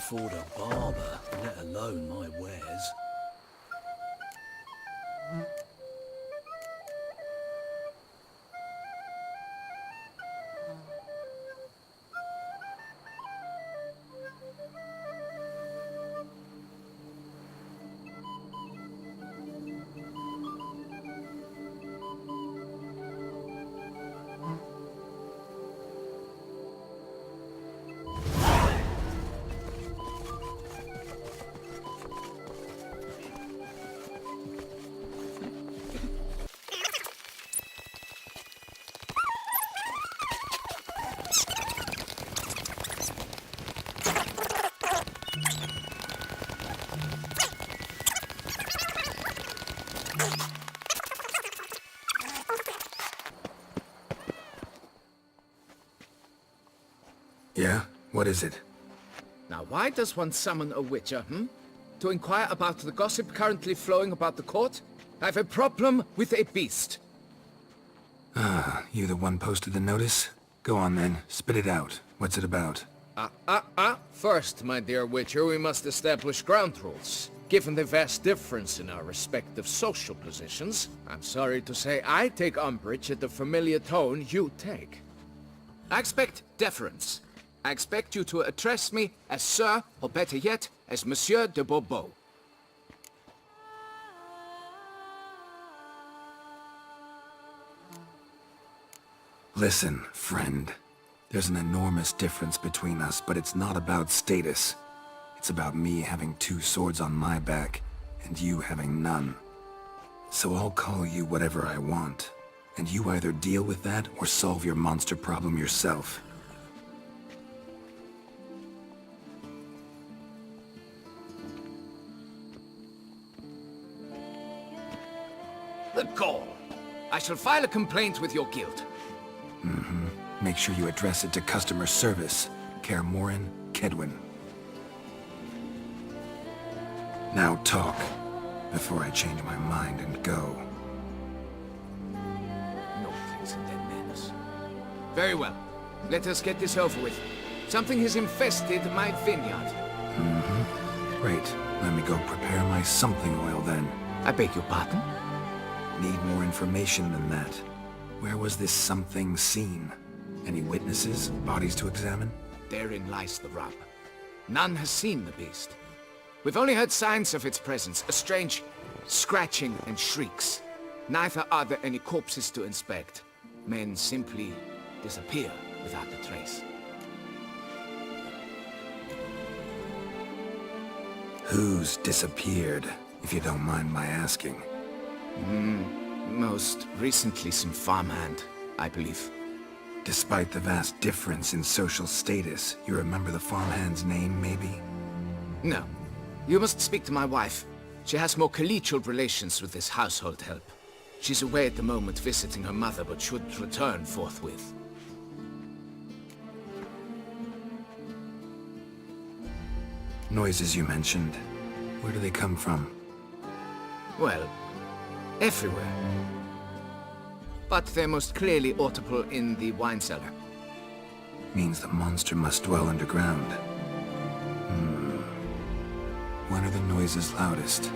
afford a barber, let alone my wares. Yeah? What is it? Now, why does one summon a witcher, To inquire about the gossip currently flowing about the court? I have a problem with a beast. Ah, you the one posted the notice? Go on then, spit it out. What's it about? First, my dear witcher, we must establish ground rules. Given the vast difference in our respective social positions, I'm sorry to say I take umbrage at the familiar tone you take. I expect deference. I expect you to address me as Sir, or better yet, as Monsieur de Bourbeau. Listen, friend. There's an enormous difference between us, but it's not about status. It's about me having 2 swords on my back, and you having none. So I'll call you whatever I want, and you either deal with that or solve your monster problem yourself. The gall! I shall file a complaint with your guild. Make sure you address it to customer service. Kaer Morhen, Kedwin. Now talk, before I change my mind and go. No place in their manners. Very well. Let us get this over with. Something has infested my vineyard. Great. Let me go prepare my something oil then. I beg your pardon? Need more information than that. Where was this something seen? Any witnesses? Bodies to examine? Therein lies the rub. None has seen the beast. We've only heard signs of its presence, a strange scratching and shrieks. Neither are there any corpses to inspect. Men simply disappear without a trace. Who's disappeared, if you don't mind my asking? Most recently some farmhand, I believe. Despite the vast difference in social status, you remember the farmhand's name, maybe? No. You must speak to my wife. She has more collegial relations with this household help. She's away at the moment visiting her mother, but should return forthwith. Noises you mentioned. Where do they come from? Well, everywhere. But they're most clearly audible in the wine cellar. Means the monster must dwell underground. When are the noises loudest?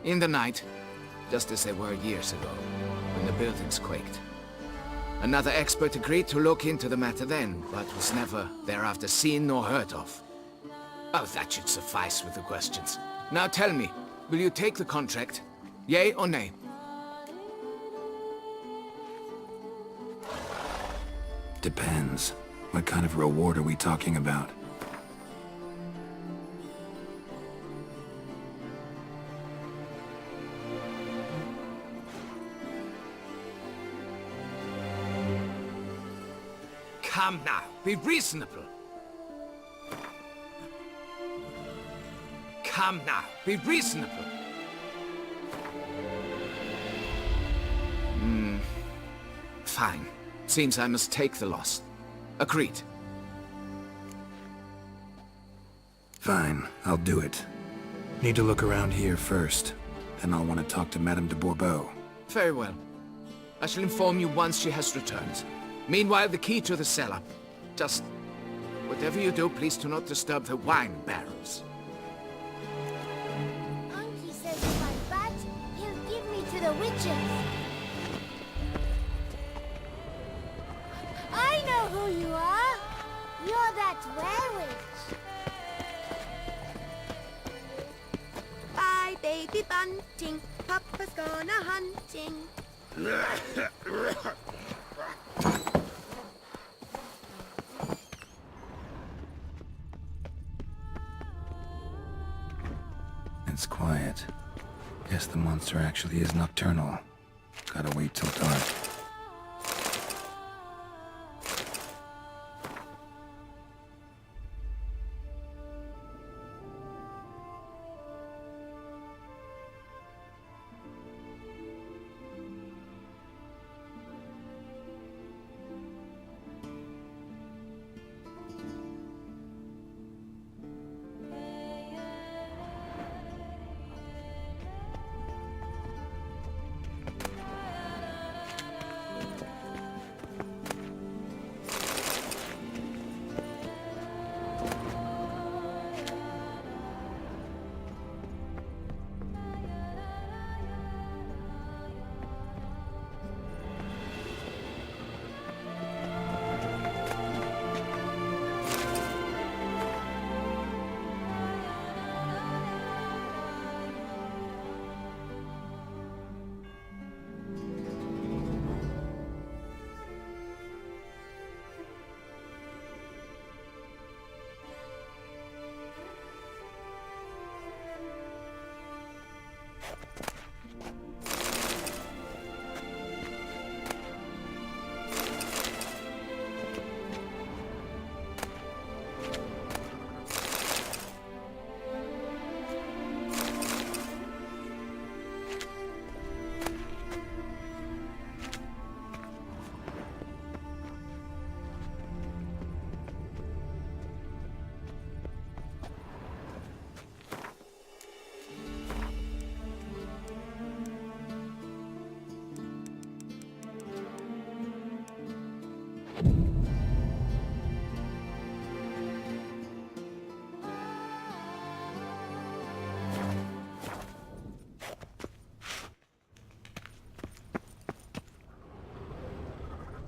In the night, just as they were years ago, when the buildings quaked. Another expert agreed to look into the matter then, but was never thereafter seen nor heard of. Oh, that should suffice with the questions. Now tell me, will you take the contract? Yea or nay? Depends. What kind of reward are we talking about? Come now, be reasonable. Come now, be reasonable. Fine. Seems I must take the loss. Agreed. Fine, I'll do it. Need to look around here first. Then I'll want to talk to Madame de Bourbeau. Very well. I shall inform you once she has returned. Meanwhile, the key to the cellar. Just Whatever you do, please do not disturb the wine barrels. Unky says if I'm bad, he'll give me to the witches. I know who you are. You're that werewitch. Bye, baby bunting. Papa's gone a hunting. It's quiet. Guess the monster actually is nocturnal. Gotta wait till dark.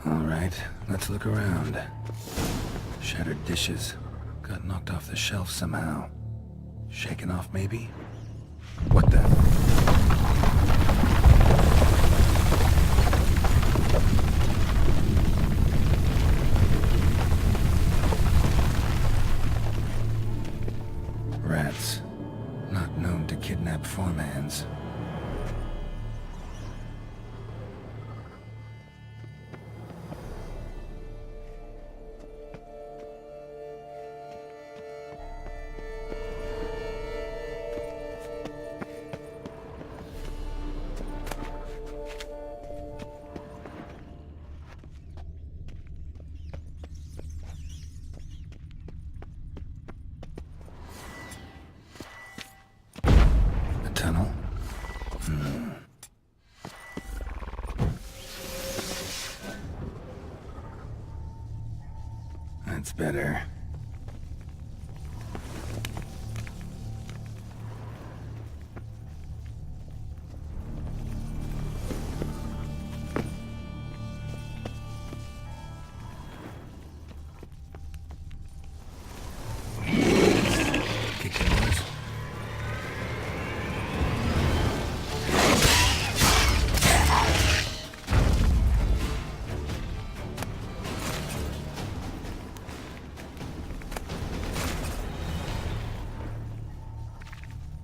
Alright, let's look around. Shattered dishes. Got knocked off the shelf somehow. Shaken off, maybe? What the? Rats. Not known to kidnap farmhands. Tunnel? That's better. Kick your nose.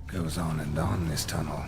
Goes on and on, this tunnel.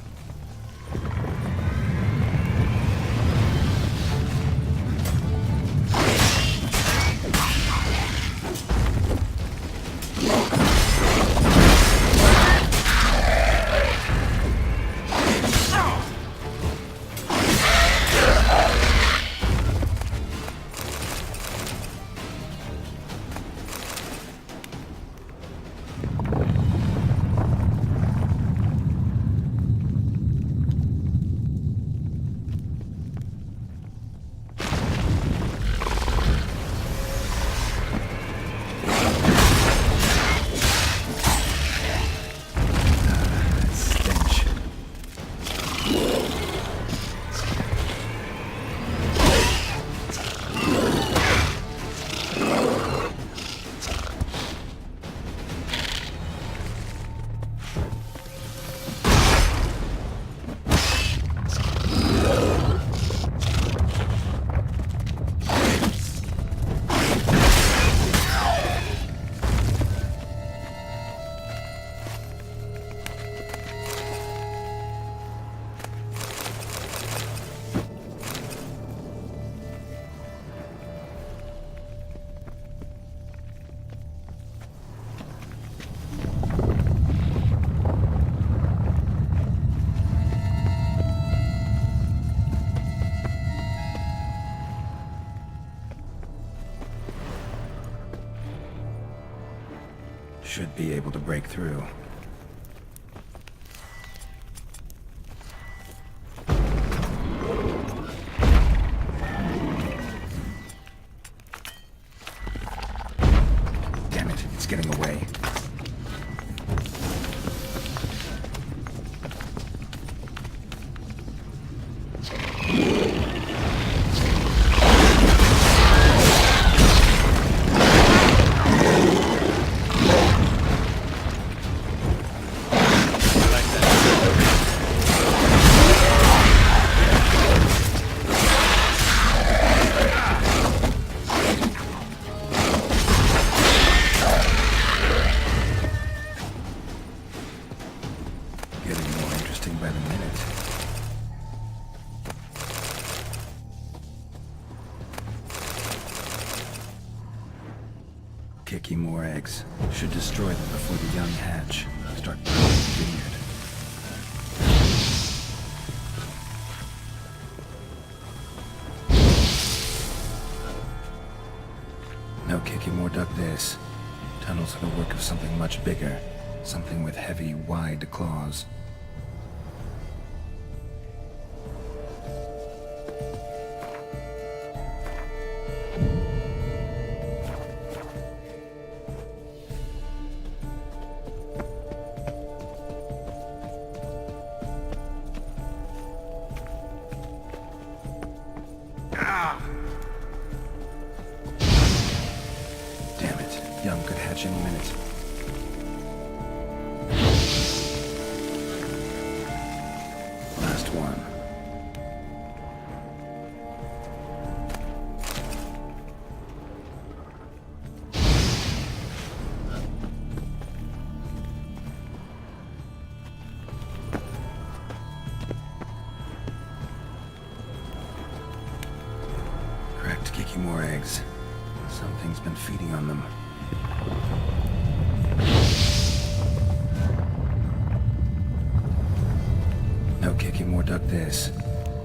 Should be able to break through. Damn it, it's getting away. By the minute. Kicking more eggs. Should destroy them before the young hatch. Start burning the vineyard. No kicking more duck this. Tunnels are the work of something much bigger. Something with heavy, wide claws. Damn it, young could hatch any minute. Last one. Cracked kicking more eggs. Something's been feeding on them. No kicking more duck this.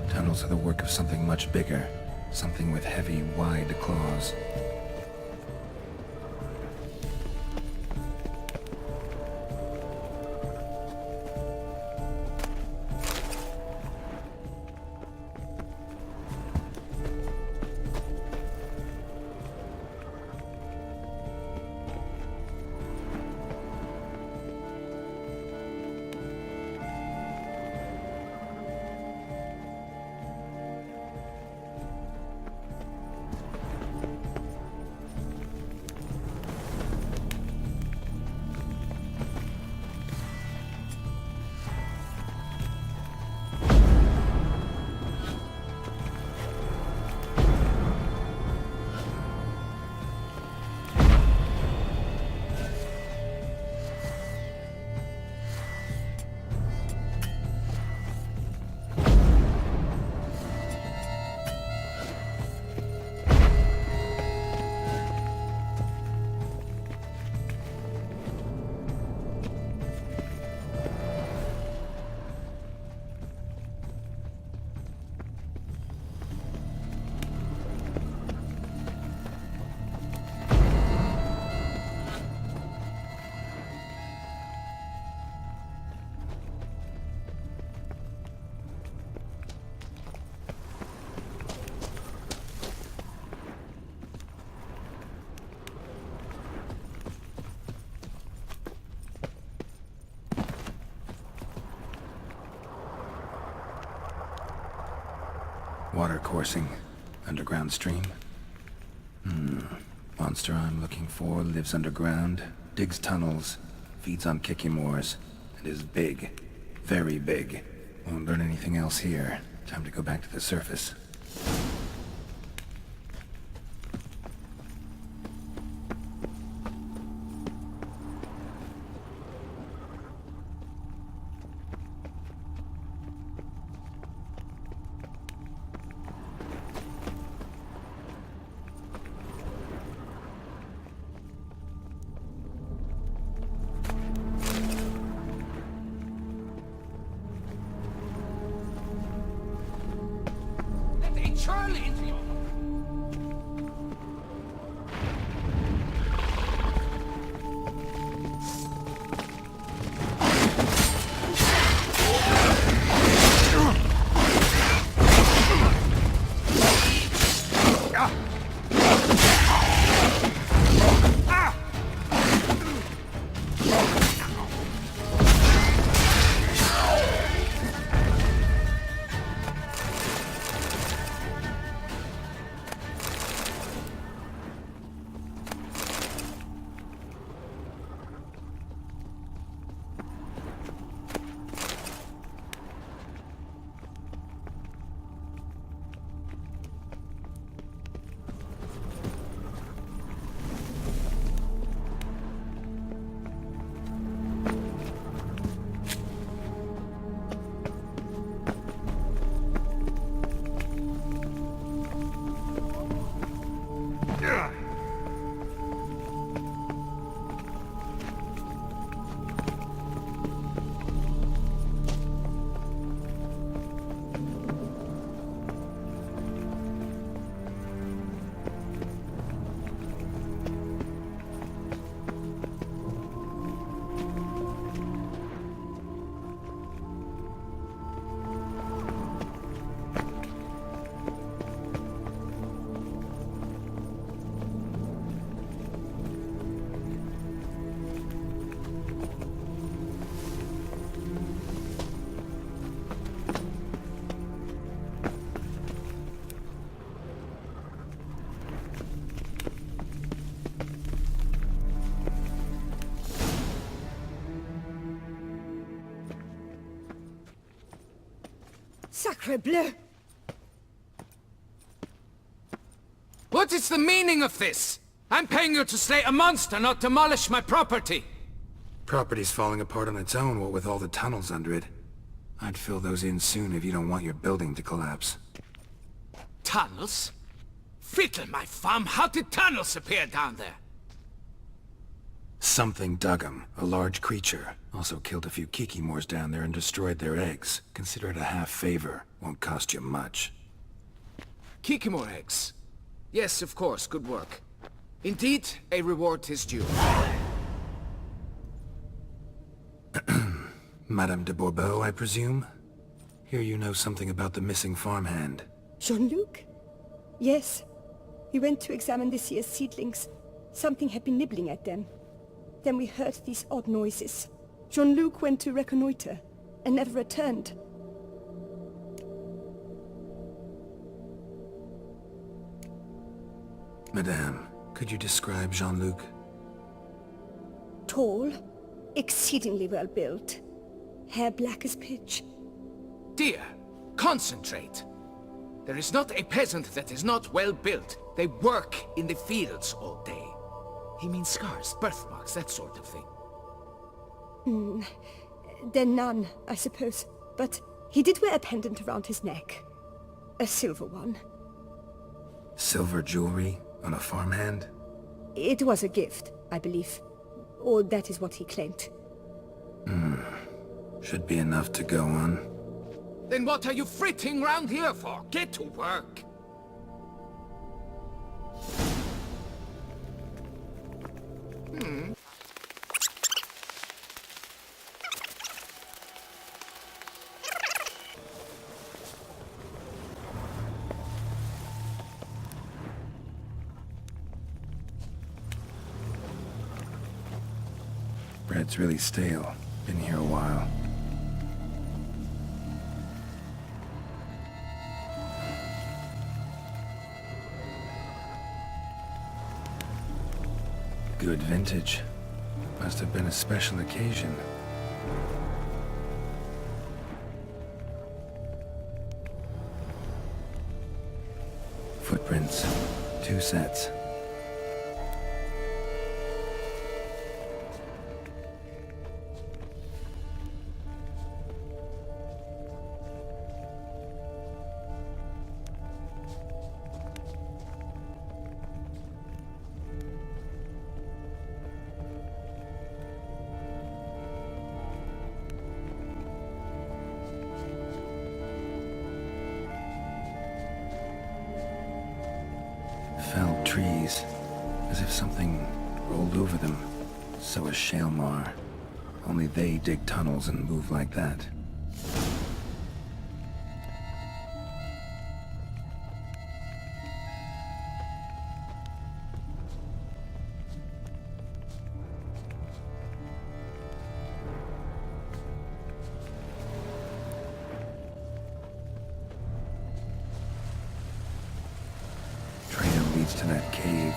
Tunnels are the work of something much bigger. Something with heavy, wide claws. Water coursing. Underground stream. Monster I'm looking for lives underground, digs tunnels, feeds on kikimores, It is big. Very big. Won't learn anything else here. Time to go back to the surface. Charlie into your... Sacre bleu! What is the meaning of this? I'm paying you to slay a monster, not demolish my property. Property's falling apart on its own, what with all the tunnels under it. I'd fill those in soon if you don't want your building to collapse. Tunnels? Fiddle my thumb, how did tunnels appear down there? Something dug 'em. A large creature. Also killed a few kikimores down there and destroyed their eggs. Consider it a half-favor. Won't cost you much. Kikimore eggs. Yes, of course, good work. Indeed, a reward is due. Madame de Bourbeau, I presume? Hear you know something about the missing farmhand. Jean-Luc? Yes. We went to examine this year's seedlings. Something had been nibbling at them. Then we heard these odd noises. Jean-Luc went to reconnoiter, and never returned. Madame, could you describe Jean-Luc? Tall, exceedingly well built. Hair black as pitch. Dear, concentrate. There is not a peasant that is not well built. They work in the fields all day. He means scars, birthmarks, that sort of thing. Then none, I suppose. But he did wear a pendant around his neck. A silver one. Silver jewelry on a farmhand? It was a gift, I believe. Or that is what he claimed. Should be enough to go on. Then what are you fritting round here for? Get to work. Bread's really stale. Been here a while. Good vintage. Must have been a special occasion. footprints. 2 sets. Felled trees, as if something rolled over them. So is Shaelmar. Only they dig tunnels and move like that. Trail leads to that cave.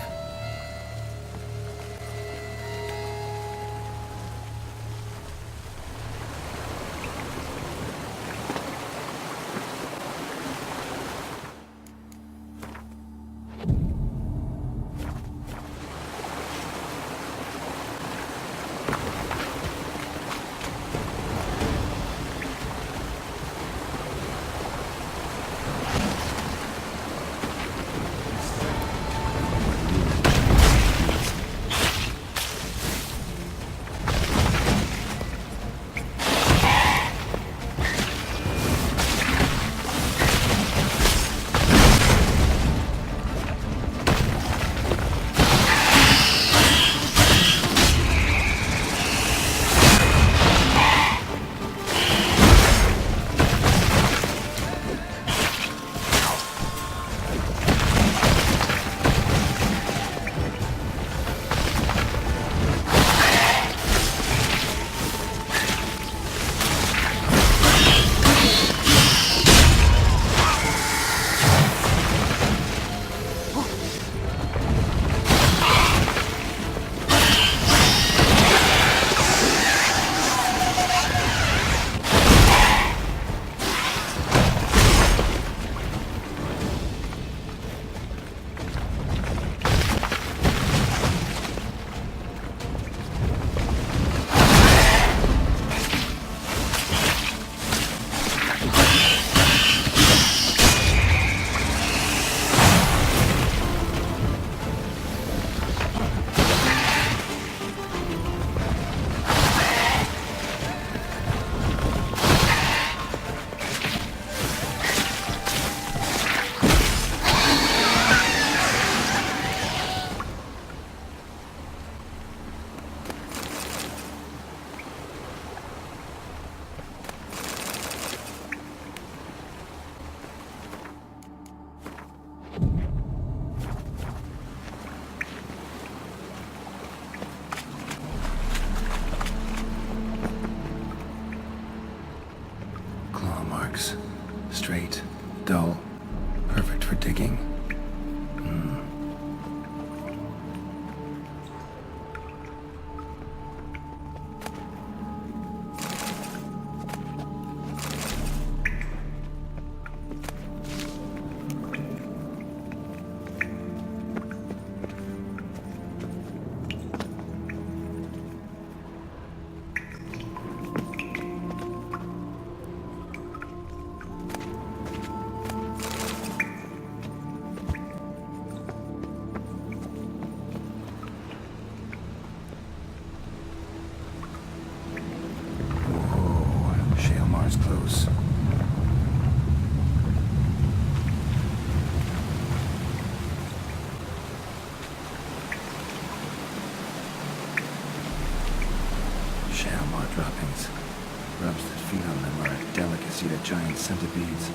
Straight, dull, perfect for digging. Shaelmar's close. Shaelmar droppings. Grubs that feed on them are a delicacy to giant centipedes.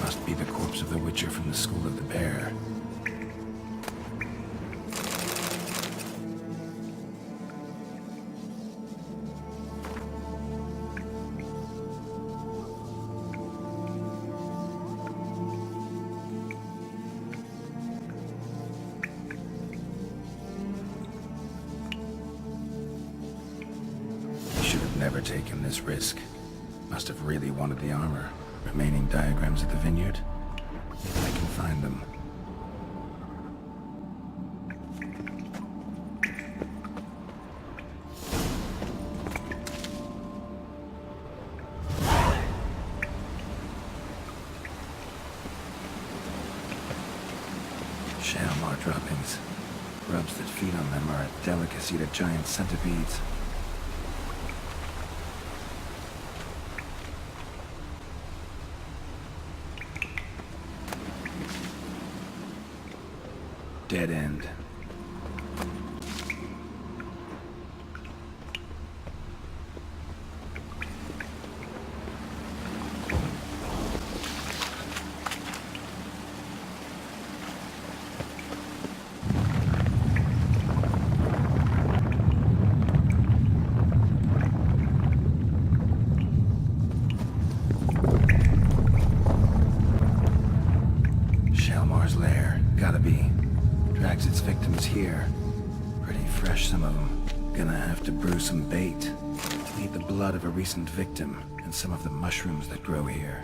Must be the corpse of the Witcher from the School of the Bear. Should have never taken this risk. Must have really wanted the armor. Remaining diagrams at the vineyard? If I can find them. Shalmar droppings. Grubs that feed on them are a delicacy to giant centipedes. Dead end. Shalmar's lair. Gotta be. Drags its victims here. Pretty fresh, some of them. Gonna have to brew some bait. Need the blood of a recent victim and some of the mushrooms that grow here.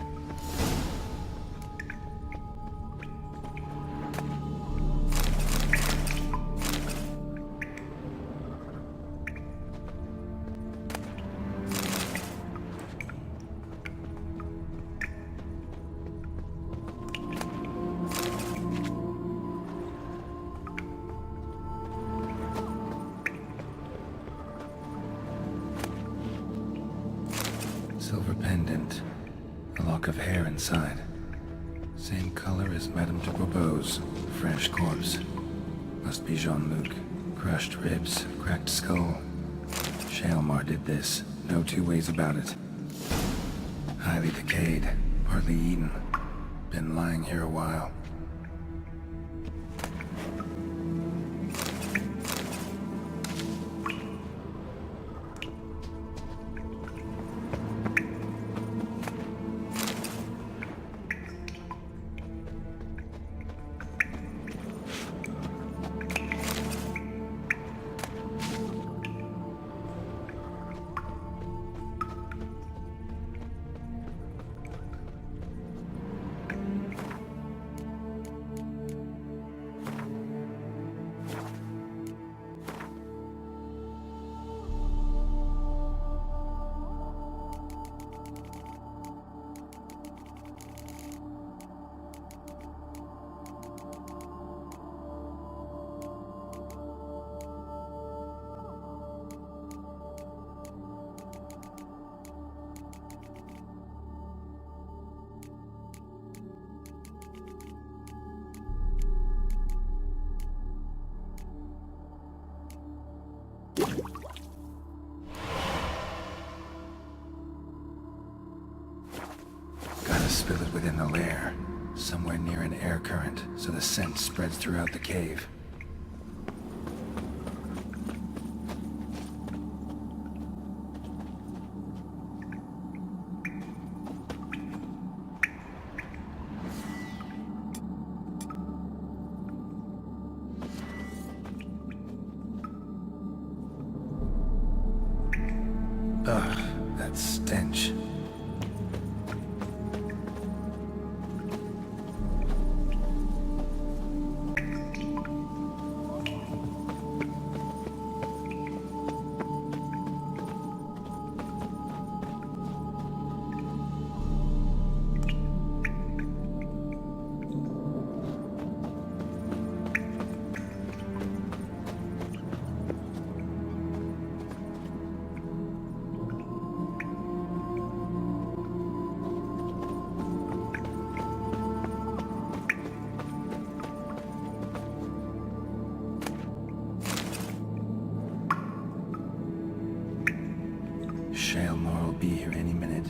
Silver pendant. A lock of hair inside. Same color as Madame de Bourbeau's. Fresh corpse. Must be Jean-Luc. Crushed ribs, cracked skull. Shalmar did this. No two ways about it. Highly decayed. Partly eaten. Been lying here a while. Gotta spill it within the lair, somewhere near an air current, so the scent spreads throughout the cave. Ugh, that stench. Shalmar will be here any minute.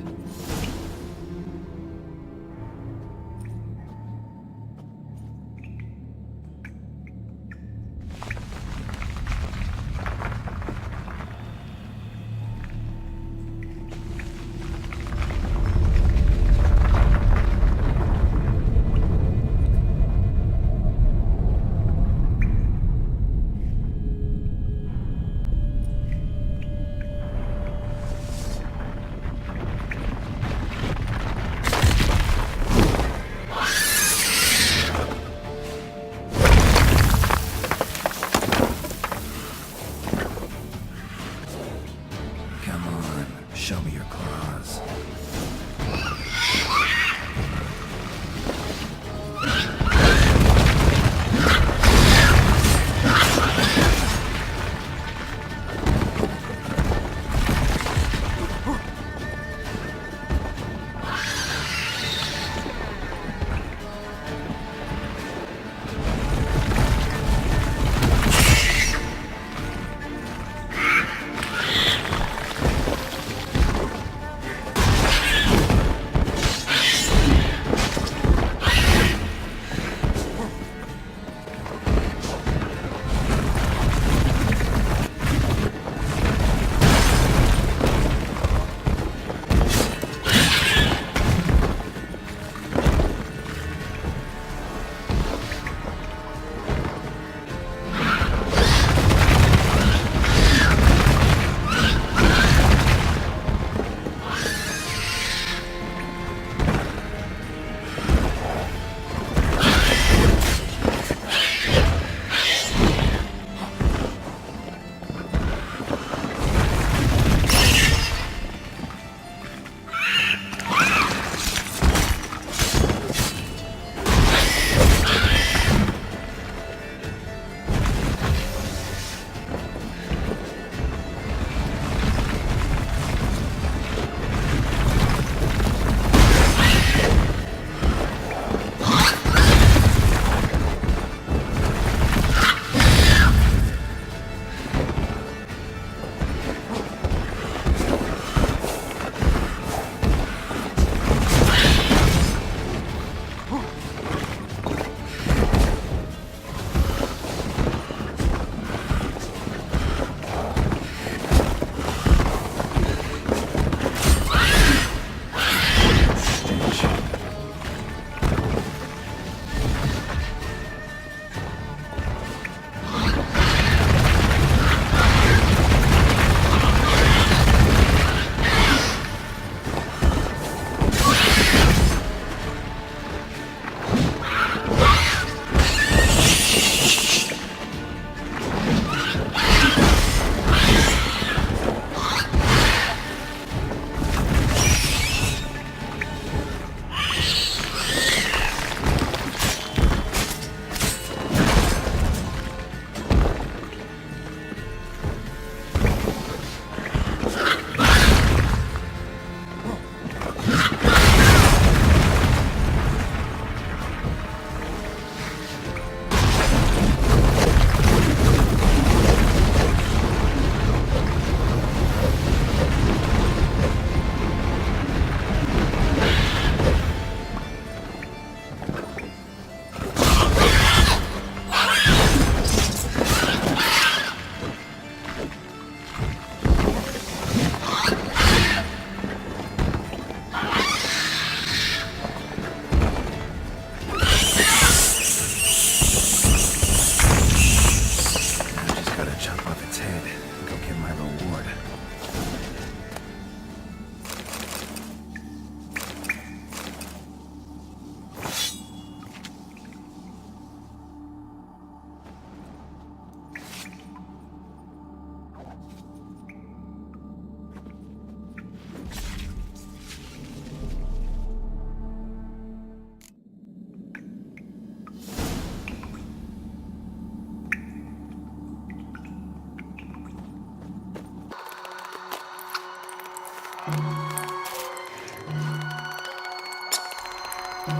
Fix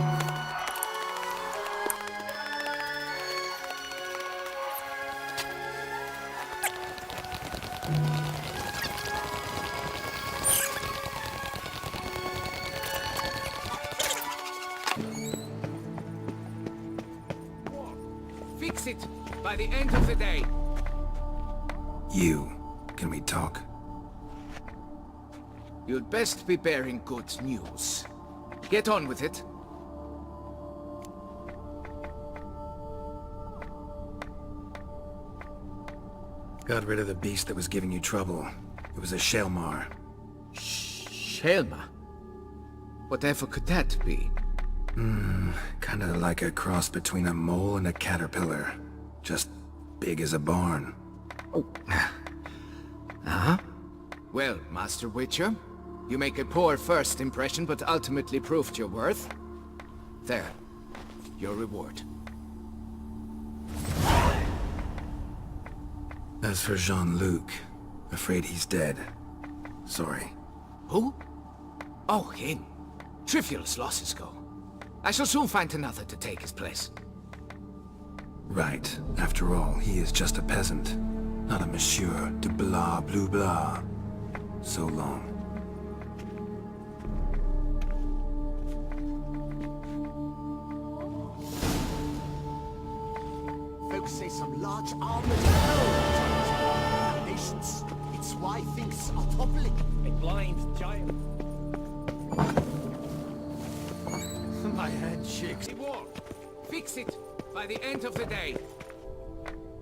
it by the end of the day. You. Can we talk? You'd best be bearing good news. Get on with it. Got rid of the beast that was giving you trouble. It was a Shelmar. Shelma? Whatever could that be? Kinda like a cross between a mole and a caterpillar. Just big as a barn. Huh? Well, Master Witcher, you make a poor first impression, but ultimately proved your worth. There. Your reward. As for Jean-Luc, afraid he's dead. Sorry. Who? Oh, him. Trivial as losses go. I shall soon find another to take his place. Right. After all, he is just a peasant. Not a monsieur de blah blue blah. So long. Folks say some large armored foundations. It's why things are toppling. A blind giant. My head shakes. Fix it by the end of the day.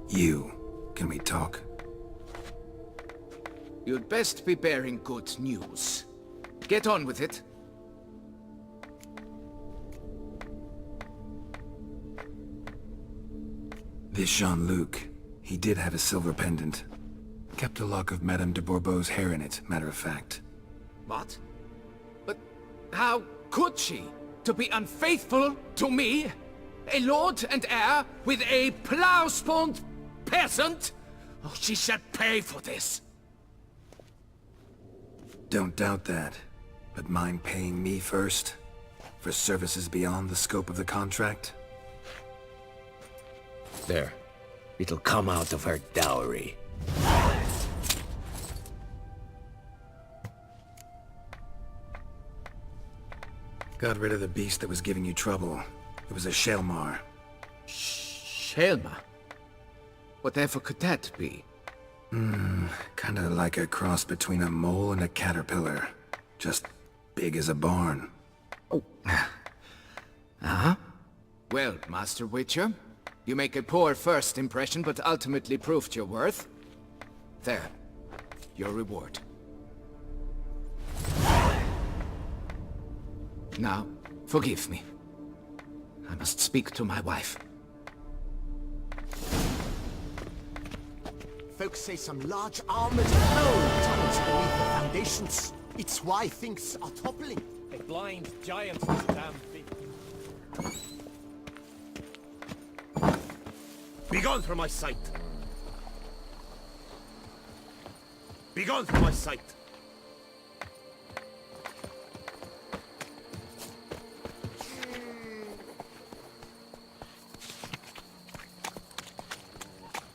You. Can we talk? You'd best be bearing good news. Get on with it. This Jean-Luc, he did have a silver pendant. Kept a lock of Madame de Bourbeau's hair in it, matter of fact. What? But how could she? To be unfaithful to me? A lord and heir with a plow-spawned peasant? Oh, she shall pay for this. Don't doubt that. But mind paying me first? For services beyond the scope of the contract? There. It'll come out of her dowry. Got rid of the beast that was giving you trouble. It was a Shelmar. Shelma? Whatever could that be? Kinda like a cross between a mole and a caterpillar. Just big as a barn. Huh? Well, Master Witcher, you make a poor first impression, but ultimately proved your worth. There. Your reward. Now, forgive me. I must speak to my wife. Folks say some large armored foe tunnels beneath the foundations. It's why things are toppling. A blind giant. Damn big. Begone from my sight! Begone from my sight!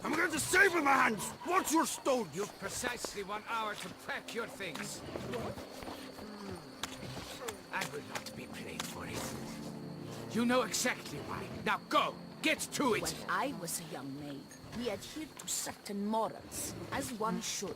I'm going to save with my hands! What's your stone? You've precisely 1 hour to pack your things. I will not be played for it. You know exactly why. Now go! Get to it! When I was a young maid, we adhered to certain morals, as one should.